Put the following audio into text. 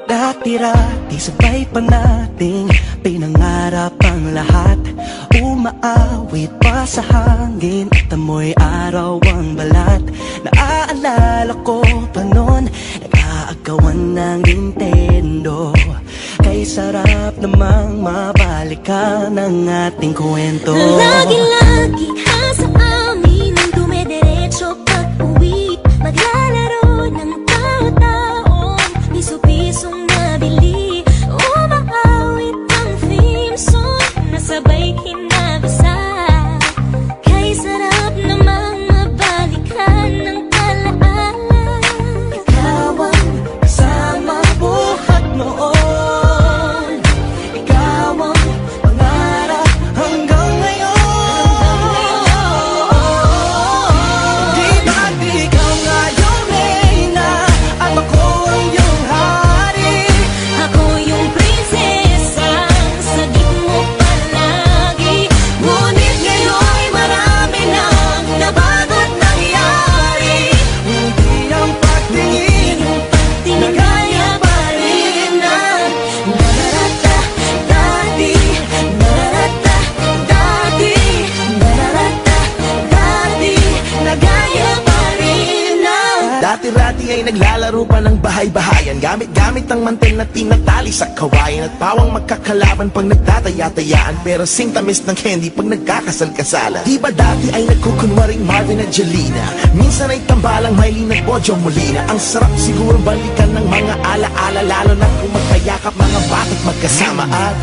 Dati-rati sabay pa nating pinangarap ang lahat. Umaawit pa sa hangin at amoy araw ang balat. Naaalala ko pa noon, nag-aagawan ng Nintendo. Kay sarap namang mabalikan ang ating kwento. Lagi-lagi ka sa amin ang dumediretso pag-uwi. Maglalaro ng tao-taong piso-pisong nabili. Umaawit ang theme song na sabay kinabasa. Kay sarap namang mabalikan ng alaala. Ikaw ang kasama buhat noon. Ikaw ang pangarap hanggang ngayon. Di ba't ikaw nga yung reyna at ako ang iyong hari? Ako yung prinsesang sagip mo palagi. Ngunit ngayon'y marami nang nabago't nangyari. Hindi ang pagtingin Tingin kaya pa rin ang nararata dati. Nararata dati. Nararata dati. Nagaya pa rin ang Dati-rati ay naglalaro pa ng bahay-bahayan, gamit-gamit ang mantel na tinatali sa kawayan. At pawang magkakalaban pag nagtataya-tayaan, pero sing tamis ng candy pag nagkakasal-kasalan. Di ba dati ay nagkukunwaring Marvin at Jelena? Minsan ay tambalang Mylene at Bojo Molina. Ang sarap siguro balikan ng mga ala-ala, lalo na kung magkayakap mga bata't magkasama. At